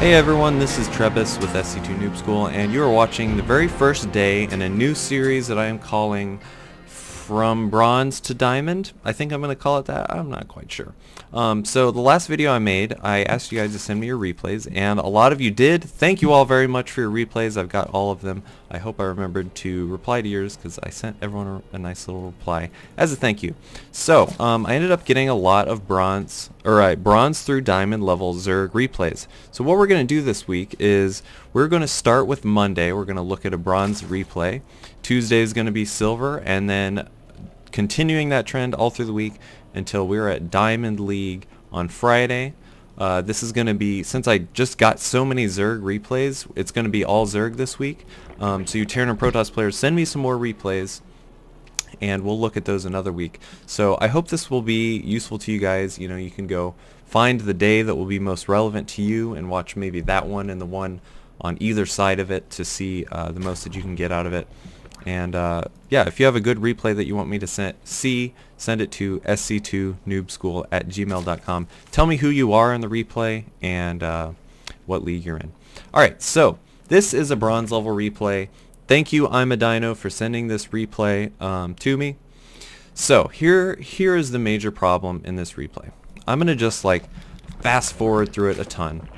Hey everyone, this is Trebus with SC2 Noob School, and you are watching the very first day in a new series that I am calling From Bronze to Diamond. I think I'm going to call it that. I'm not quite sure. So the last video I made, I asked you guys to send me your replays, and a lot of you did. Thank you all very much for your replays. I've got all of them. I hope I remembered to reply to yours because I sent everyone a nice little reply as a thank you. So I ended up getting a lot of bronze through diamond level Zerg replays. So what we're going to do this week is we're going to start with Monday. We're going to look at a bronze replay. Tuesday is going to be silver, and then continuing that trend all through the week until we're at Diamond League on Friday. This is going to be, since I just got so many Zerg replays, it's going to be all Zerg this week. So you Terran and Protoss players, send me some more replays and we'll look at those another week. So I hope this will be useful to you guys. You know, you can go find the day that will be most relevant to you and watch maybe that one and the one on either side of it to see the most that you can get out of it. And yeah, if you have a good replay that you want me to send it to sc2noobschool@gmail.com. Tell me who you are in the replay and what league you're in. Alright, so this is a bronze level replay. Thank you, I'm a Dino, for sending this replay to me. So here is the major problem in this replay. I'm going to just like fast forward through it a ton.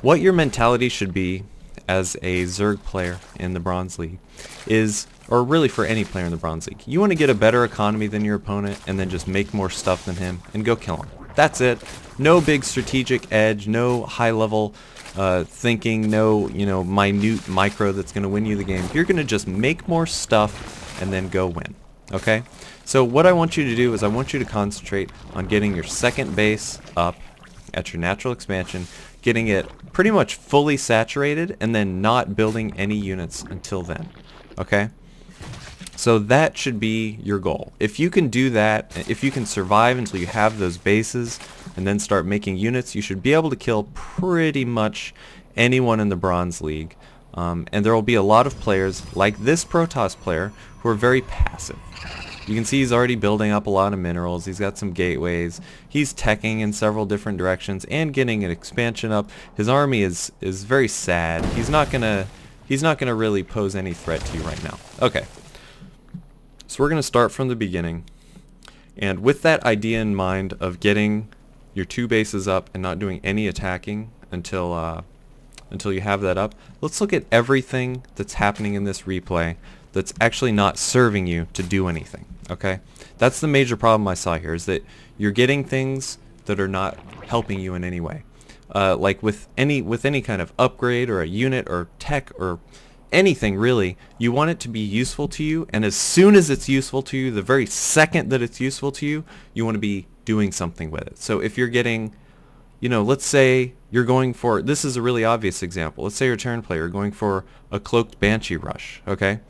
What your mentality should be as a Zerg player in the Bronze League is, or really for any player in the Bronze League, you want to get a better economy than your opponent and then just make more stuff than him and go kill him. That's it. No big strategic edge, no high level thinking, no minute micro that's going to win you the game. You're going to just make more stuff and then go win. Okay? So what I want you to do is I want you to concentrate on getting your second base up at your natural expansion, getting it pretty much fully saturated, and then not building any units until then. Okay? So that should be your goal. If you can do that, if you can survive until you have those bases and then start making units, you should be able to kill pretty much anyone in the Bronze League. And there will be a lot of players like this Protoss player who are very passive. You can see he's already building up a lot of minerals. He's got some gateways. He's teching in several different directions and getting an expansion up. His army is very sad. He's not gonna really pose any threat to you right now. Okay. So we're gonna start from the beginning. And with that idea in mind of getting your two bases up and not doing any attacking until you have that up, let's look at everything that's happening in this replay that's actually not serving you to do anything. Okay, that's the major problem I saw here, is that you're getting things that are not helping you in any way. Like with any kind of upgrade or a unit or tech or anything really, you want it to be useful to you, and as soon as it's useful to you, the very second that it's useful to you, you want to be doing something with it. So if you're getting, let's say you're going for, this is a really obvious example, let's say you're a Terran player going for a cloaked Banshee rush, okay?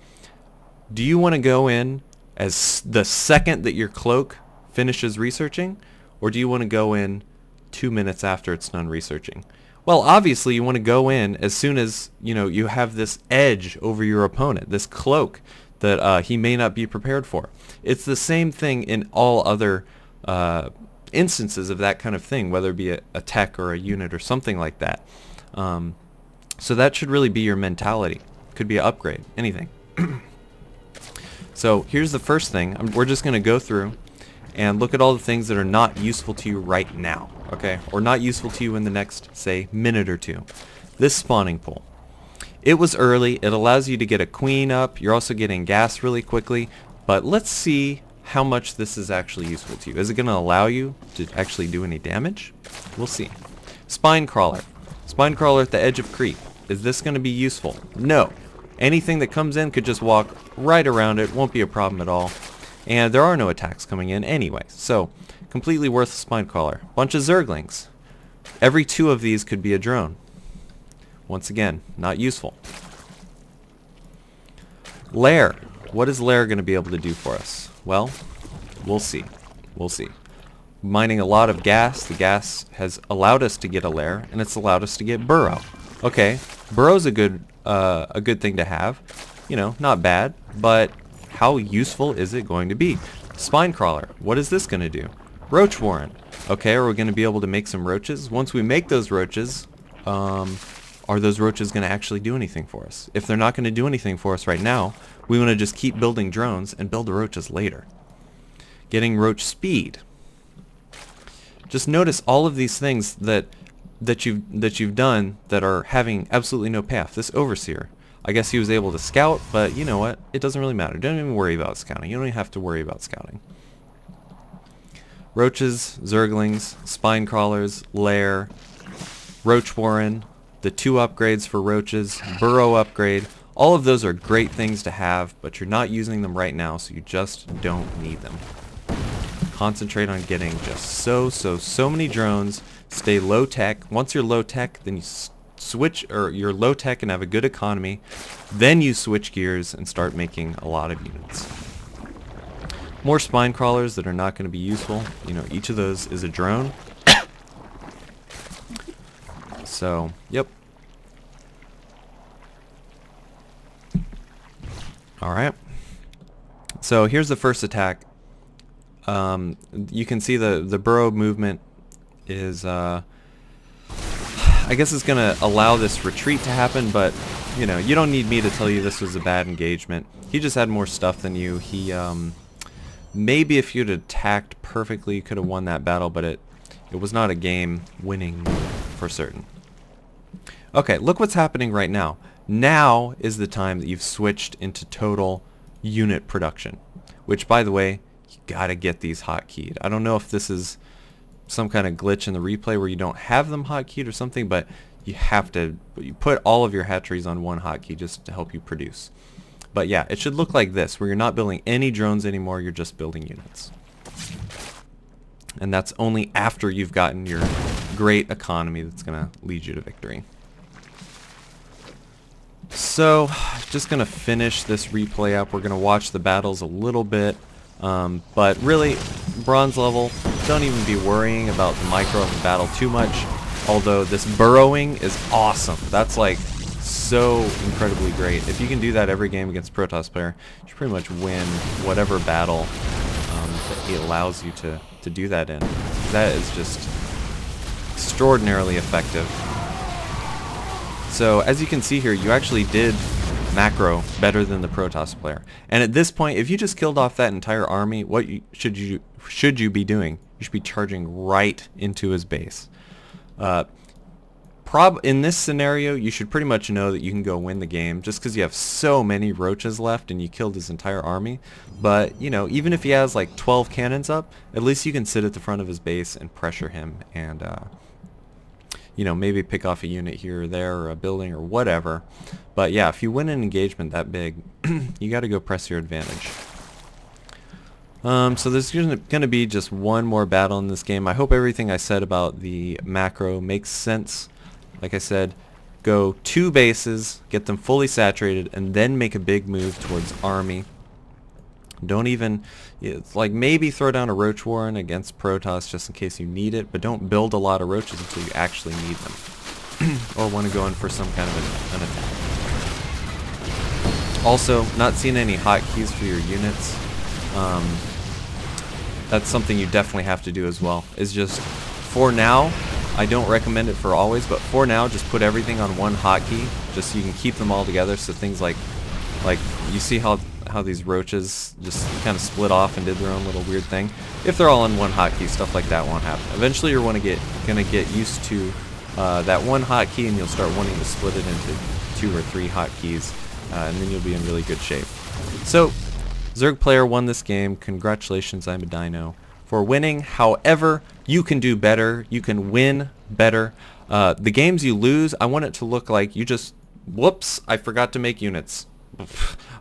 Do you want to go in as the second that your cloak finishes researching, or do you want to go in 2 minutes after it's done researching? Well, obviously you want to go in as soon as you have this edge over your opponent, this cloak that he may not be prepared for. It's the same thing in all other instances of that kind of thing, whether it be a tech or a unit or something like that. So that should really be your mentality. Could be an upgrade, anything. So here's the first thing. We're just going to go through and look at all the things that are not useful to you right now, okay? Or not useful to you in the next, say, minute or two. This spawning pool. It was early. It allows you to get a queen up. You're also getting gas really quickly. But let's see how much this is actually useful to you. Is it going to allow you to actually do any damage? We'll see. Spine crawler. Spine crawler at the edge of creep. Is this going to be useful? No. Anything that comes in could just walk right around it, won't be a problem at all. And there are no attacks coming in anyway, so completely worthless spine crawler. Bunch of Zerglings. Every 2 of these could be a drone. Once again, not useful. Lair. What is Lair going to be able to do for us? Well, we'll see. We'll see. Mining a lot of gas. The gas has allowed us to get a lair, and it's allowed us to get burrow. Okay, burrow's a good thing to have. Not bad, but how useful is it going to be? Spine crawler. What is this going to do? Roach warren. Okay, are we going to be able to make some roaches? Once we make those roaches, are those roaches going to actually do anything for us? If they're not going to do anything for us right now, we want to just keep building drones and build the roaches later. Getting roach speed. Just notice all of these things that you've done that are having absolutely no payoff. This overseer, I guess he was able to scout, but you know what? It doesn't really matter. Don't even worry about scouting. You don't even have to worry about scouting. Roaches, zerglings, spine crawlers, lair, roach warren, the 2 upgrades for roaches, burrow upgrade. All of those are great things to have, but you're not using them right now, so you just don't need them. Concentrate on getting just so many drones. Stay low tech. Once you're low tech, then you switch, or you're low tech and have a good economy. Then you switch gears and start making a lot of units. More spine crawlers that are not going to be useful. You know, each of those is a drone. So, yep. Alright. So here's the first attack. You can see the burrow movement is, I guess it's going to allow this retreat to happen, but, you know, you don't need me to tell you this was a bad engagement. He just had more stuff than you. He, maybe if you'd attacked perfectly, you could have won that battle, but it was not a game winning for certain. Okay, look what's happening right now. Now is the time that you've switched into total unit production, which, by the way, you gotta get these hotkeyed. I don't know if this is some kind of glitch in the replay where you don't have them hotkeyed or something, but you have to, you put all of your hatcheries on one hotkey just to help you produce. But yeah, it should look like this, where you're not building any drones anymore, you're just building units. And that's only after you've gotten your great economy that's going to lead you to victory. So, just going to finish this replay up. We're going to watch the battles a little bit. But really, bronze level, don't even be worrying about the micro of the battle too much. Although this burrowing is awesome. That's like so incredibly great. If you can do that every game against a Protoss player, you pretty much win whatever battle that he allows you to do that in. That is just extraordinarily effective. So as you can see here, you actually did macro better than the Protoss player. And at this point, if you just killed off that entire army, what should you be doing? You should be charging right into his base. In this scenario, you should pretty much know that you can go win the game just because you have so many roaches left and you killed his entire army. But, you know, even if he has like 12 cannons up, at least you can sit at the front of his base and pressure him and, you know, maybe pick off a unit here or there or a building or whatever. But yeah, if you win an engagement that big, you got to go press your advantage. So there's going to be just one more battle in this game. I hope everything I said about the macro makes sense. Like I said, go 2 bases, get them fully saturated, and then make a big move towards army. Don't even, it's like maybe throw down a roach warren against Protoss just in case you need it, but don't build a lot of roaches until you actually need them. Or want to go in for some kind of an attack. Also, not seeing any hotkeys for your units. That's something you definitely have to do as well. Is just, for now, I don't recommend it for always, but for now, just put everything on one hotkey, just so you can keep them all together. So things like you see how these roaches just kind of split off and did their own little weird thing. If they're all on one hotkey, stuff like that won't happen. Eventually, you're gonna get used to that one hotkey, and you'll start wanting to split it into 2 or 3 hotkeys, and then you'll be in really good shape. So, Zerg player won this game. Congratulations, I'm a dino, for winning. However, you can do better. You can win better. The games you lose, I want it to look like you just, whoops, I forgot to make units.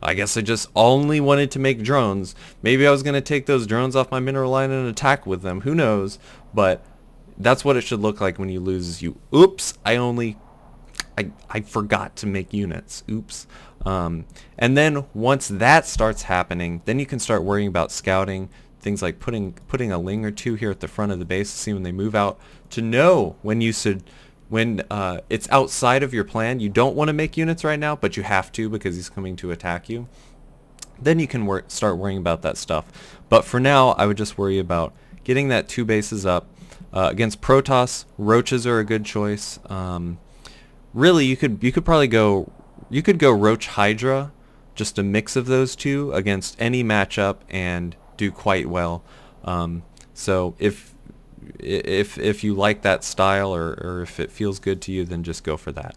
I guess I just only wanted to make drones. Maybe I was going to take those drones off my mineral line and attack with them. Who knows? But that's what it should look like when you lose. You, oops, I forgot to make units. Oops. And then once that starts happening, then you can start worrying about scouting. Things like putting a ling or 2 here at the front of the base to see when they move out, to know when you should, when it's outside of your plan. You don't want to make units right now, but you have to because he's coming to attack you. Then you can start worrying about that stuff. But for now, I would just worry about getting that 2 bases up. Against Protoss, roaches are a good choice. really you could probably go Roach Hydra, just a mix of those two against any matchup and do quite well. So if you like that style, or if it feels good to you, then just go for that.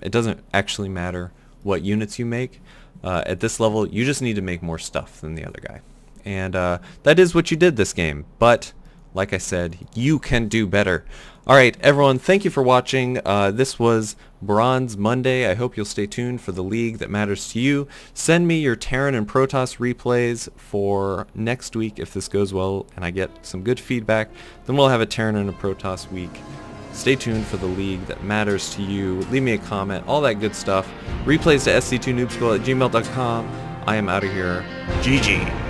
It doesn't actually matter what units you make. At this level, you just need to make more stuff than the other guy. And that is what you did this game. But, like I said, you can do better. Alright, everyone, thank you for watching. This was Bronze Monday. I hope you'll stay tuned for the league that matters to you. Send me your Terran and Protoss replays for next week if this goes well and I get some good feedback. Then we'll have a Terran and a Protoss week. Stay tuned for the league that matters to you. Leave me a comment, all that good stuff. Replays to sc2noobschool@gmail.com. I am out of here. GG.